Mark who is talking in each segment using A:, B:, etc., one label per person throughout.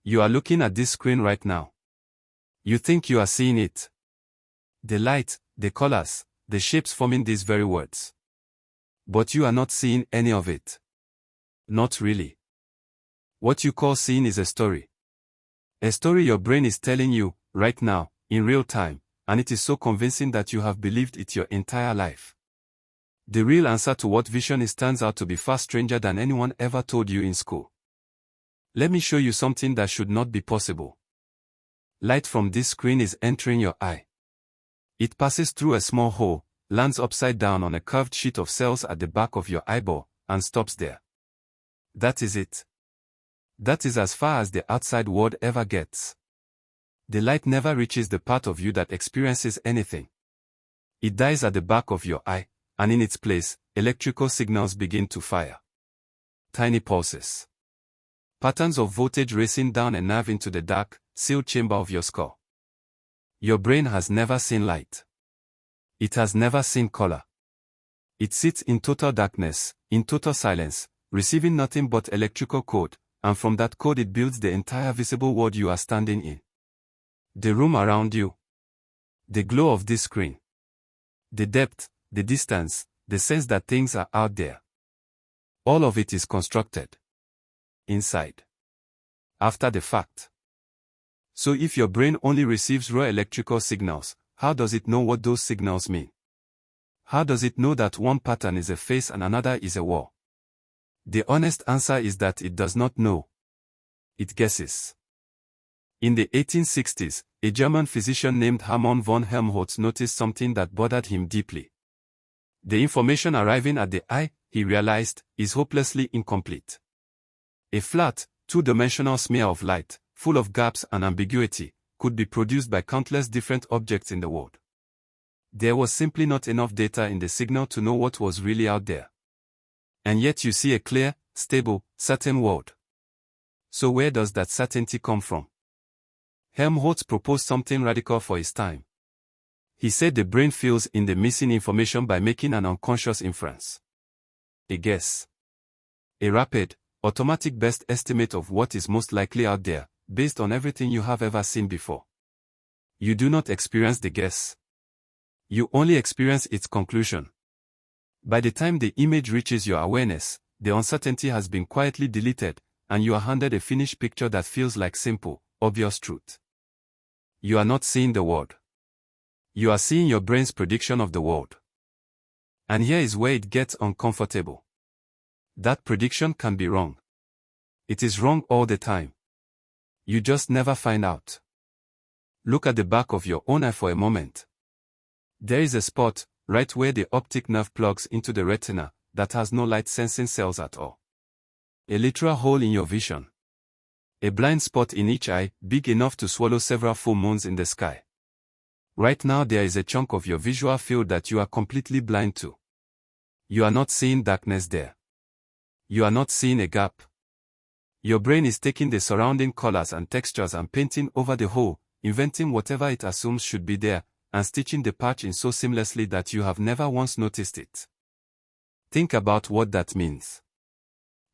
A: You are looking at this screen right now. You think you are seeing it. The light, the colors, the shapes forming these very words. But you are not seeing any of it. Not really. What you call seeing is a story. A story your brain is telling you, right now, in real time, and it is so convincing that you have believed it your entire life. The real answer to what vision is turns out to be far stranger than anyone ever told you in school. Let me show you something that should not be possible. Light from this screen is entering your eye. It passes through a small hole, lands upside down on a curved sheet of cells at the back of your eyeball, and stops there. That is it. That is as far as the outside world ever gets. The light never reaches the part of you that experiences anything. It dies at the back of your eye, and in its place, electrical signals begin to fire. Tiny pulses. Patterns of voltage racing down a nerve into the dark, sealed chamber of your skull. Your brain has never seen light. It has never seen color. It sits in total darkness, in total silence, receiving nothing but electrical code, and from that code it builds the entire visible world you are standing in. The room around you. The glow of this screen. The depth, the distance, the sense that things are out there. All of it is constructed. Inside. After the fact. So if your brain only receives raw electrical signals, how does it know what those signals mean? How does it know that one pattern is a face and another is a wall? The honest answer is that it does not know. It guesses. In the 1860s, a German physician named Hermann von Helmholtz noticed something that bothered him deeply. The information arriving at the eye, he realized, is hopelessly incomplete. A flat, two-dimensional smear of light, full of gaps and ambiguity, could be produced by countless different objects in the world. There was simply not enough data in the signal to know what was really out there. And yet you see a clear, stable, certain world. So where does that certainty come from? Helmholtz proposed something radical for his time. He said the brain fills in the missing information by making an unconscious inference. A guess. A rapid, automatic best estimate of what is most likely out there, based on everything you have ever seen before. You do not experience the guess. You only experience its conclusion. By the time the image reaches your awareness, the uncertainty has been quietly deleted, and you are handed a finished picture that feels like simple, obvious truth. You are not seeing the world. You are seeing your brain's prediction of the world. And here is where it gets uncomfortable. That prediction can be wrong. It is wrong all the time. You just never find out. Look at the back of your own eye for a moment. There is a spot, right where the optic nerve plugs into the retina, that has no light-sensing cells at all. A literal hole in your vision. A blind spot in each eye, big enough to swallow several full moons in the sky. Right now there is a chunk of your visual field that you are completely blind to. You are not seeing darkness there. You are not seeing a gap. Your brain is taking the surrounding colors and textures and painting over the hole, inventing whatever it assumes should be there, and stitching the patch in so seamlessly that you have never once noticed it. Think about what that means.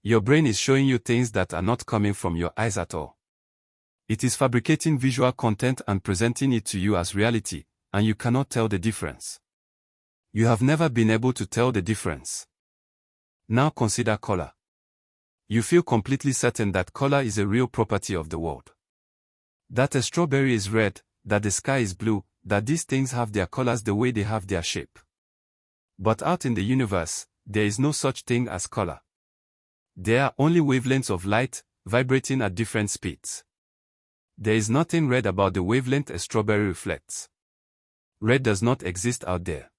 A: Your brain is showing you things that are not coming from your eyes at all. It is fabricating visual content and presenting it to you as reality, and you cannot tell the difference. You have never been able to tell the difference. Now consider color. You feel completely certain that color is a real property of the world. That a strawberry is red, that the sky is blue, that these things have their colors the way they have their shape. But out in the universe, there is no such thing as color. There are only wavelengths of light, vibrating at different speeds. There is nothing red about the wavelength a strawberry reflects. Red does not exist out there.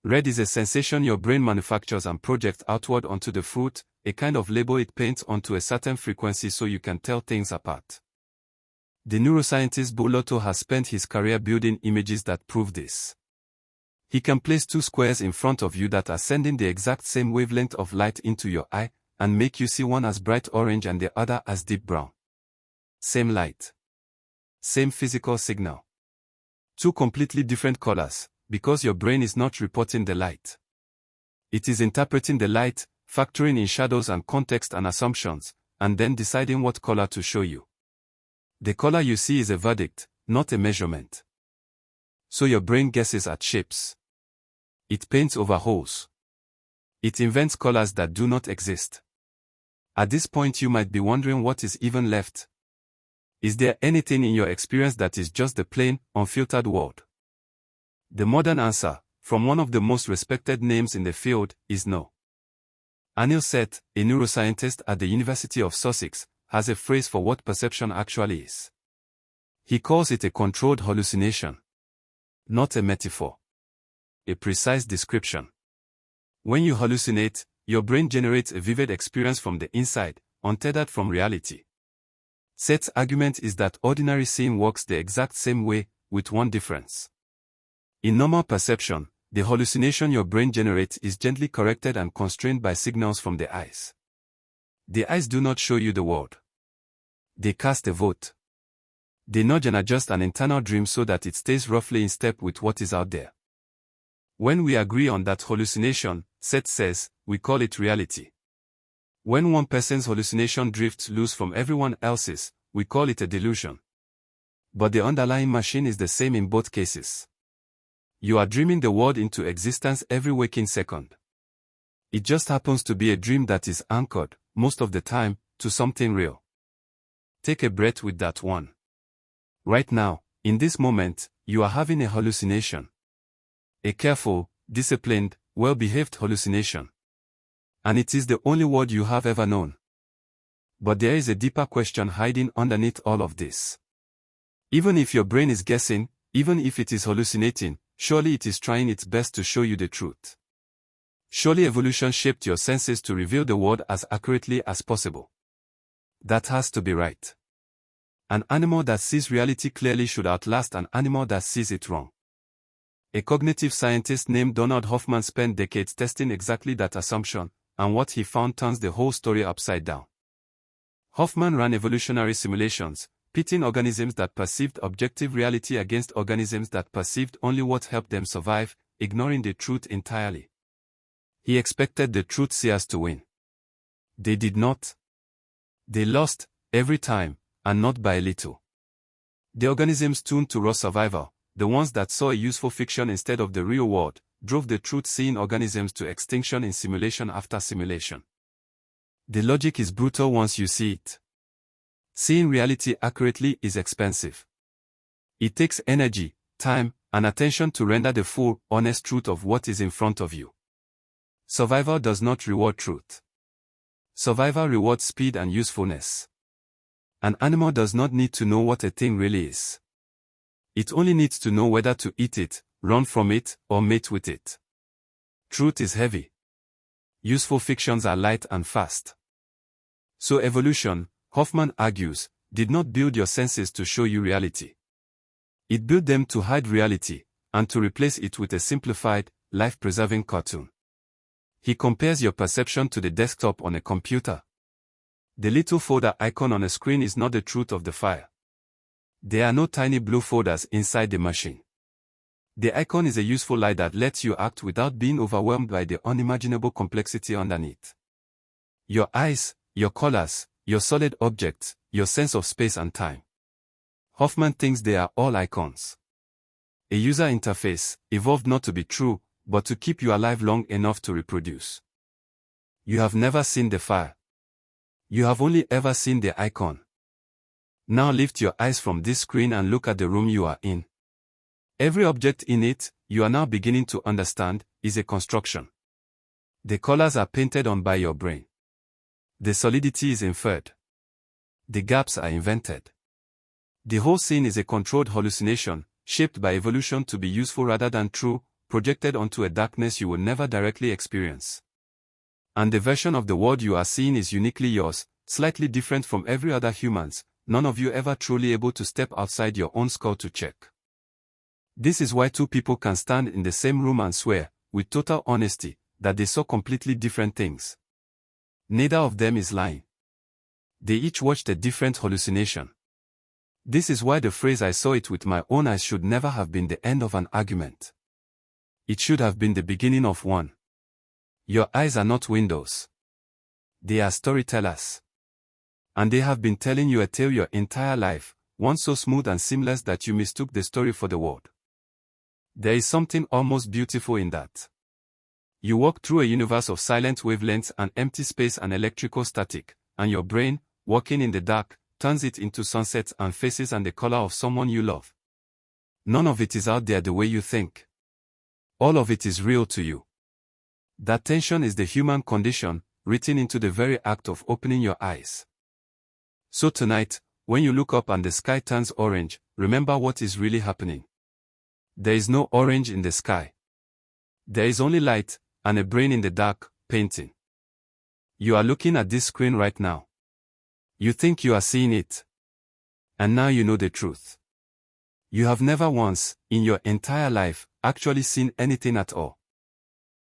A: Red is a sensation your brain manufactures and projects outward onto the fruit, a kind of label it paints onto a certain frequency so you can tell things apart. The neuroscientist Beau Lotto has spent his career building images that prove this. He can place two squares in front of you that are sending the exact same wavelength of light into your eye, and make you see one as bright orange and the other as deep brown. Same light. Same physical signal. Two completely different colors, because your brain is not reporting the light. It is interpreting the light, factoring in shadows and context and assumptions, and then deciding what color to show you. The color you see is a verdict, not a measurement. So your brain guesses at shapes. It paints over holes. It invents colors that do not exist. At this point you might be wondering what is even left. Is there anything in your experience that is just the plain, unfiltered world? The modern answer, from one of the most respected names in the field, is no. Anil Seth, a neuroscientist at the University of Sussex, has a phrase for what perception actually is. He calls it a controlled hallucination. Not a metaphor. A precise description. When you hallucinate, your brain generates a vivid experience from the inside, untethered from reality. Seth's argument is that ordinary seeing works the exact same way, with one difference. In normal perception, the hallucination your brain generates is gently corrected and constrained by signals from the eyes. The eyes do not show you the world. They cast a vote. They nudge and adjust an internal dream so that it stays roughly in step with what is out there. When we agree on that hallucination, Seth says, we call it reality. When one person's hallucination drifts loose from everyone else's, we call it a delusion. But the underlying machine is the same in both cases. You are dreaming the world into existence every waking second. It just happens to be a dream that is anchored, most of the time, to something real. Take a breath with that one. Right now, in this moment, you are having a hallucination. A careful, disciplined, well-behaved hallucination. And it is the only world you have ever known. But there is a deeper question hiding underneath all of this. Even if your brain is guessing, even if it is hallucinating, surely it is trying its best to show you the truth. Surely evolution shaped your senses to reveal the world as accurately as possible. That has to be right. An animal that sees reality clearly should outlast an animal that sees it wrong. A cognitive scientist named Donald Hoffman spent decades testing exactly that assumption, and what he found turns the whole story upside down. Hoffman ran evolutionary simulations, pitting organisms that perceived objective reality against organisms that perceived only what helped them survive, ignoring the truth entirely. He expected the truth seers to win. They did not. They lost, every time, and not by a little. The organisms tuned to raw survival, the ones that saw a useful fiction instead of the real world, drove the truth-seeing organisms to extinction in simulation after simulation. The logic is brutal once you see it. Seeing reality accurately is expensive. It takes energy, time, and attention to render the full, honest truth of what is in front of you. Survival does not reward truth. Survival rewards speed and usefulness. An animal does not need to know what a thing really is. It only needs to know whether to eat it, run from it, or mate with it. Truth is heavy. Useful fictions are light and fast. So evolution, Hoffman argues, did not build your senses to show you reality. It built them to hide reality, and to replace it with a simplified, life-preserving cartoon. He compares your perception to the desktop on a computer. The little folder icon on a screen is not the truth of the file. There are no tiny blue folders inside the machine. The icon is a useful light that lets you act without being overwhelmed by the unimaginable complexity underneath. Your eyes, your colors, your solid objects, your sense of space and time. Hoffman thinks they are all icons. A user interface, evolved not to be true, but to keep you alive long enough to reproduce. You have never seen the file. You have only ever seen the icon. Now lift your eyes from this screen and look at the room you are in. Every object in it, you are now beginning to understand, is a construction. The colors are painted on by your brain. The solidity is inferred. The gaps are invented. The whole scene is a controlled hallucination, shaped by evolution to be useful rather than true, projected onto a darkness you will never directly experience. And the version of the world you are seeing is uniquely yours, slightly different from every other human's, none of you ever truly able to step outside your own skull to check. This is why two people can stand in the same room and swear, with total honesty, that they saw completely different things. Neither of them is lying. They each watched a different hallucination. This is why the phrase "I saw it with my own eyes" should never have been the end of an argument. It should have been the beginning of one. Your eyes are not windows. They are storytellers. And they have been telling you a tale your entire life, one so smooth and seamless that you mistook the story for the word. There is something almost beautiful in that. You walk through a universe of silent wavelengths and empty space and electrical static, and your brain, walking in the dark, turns it into sunsets and faces and the color of someone you love. None of it is out there the way you think. All of it is real to you. That tension is the human condition, written into the very act of opening your eyes. So tonight, when you look up and the sky turns orange, remember what is really happening. There is no orange in the sky. There is only light, and a brain in the dark, painting. You are looking at this screen right now. You think you are seeing it. And now you know the truth. You have never once, in your entire life, actually seen anything at all.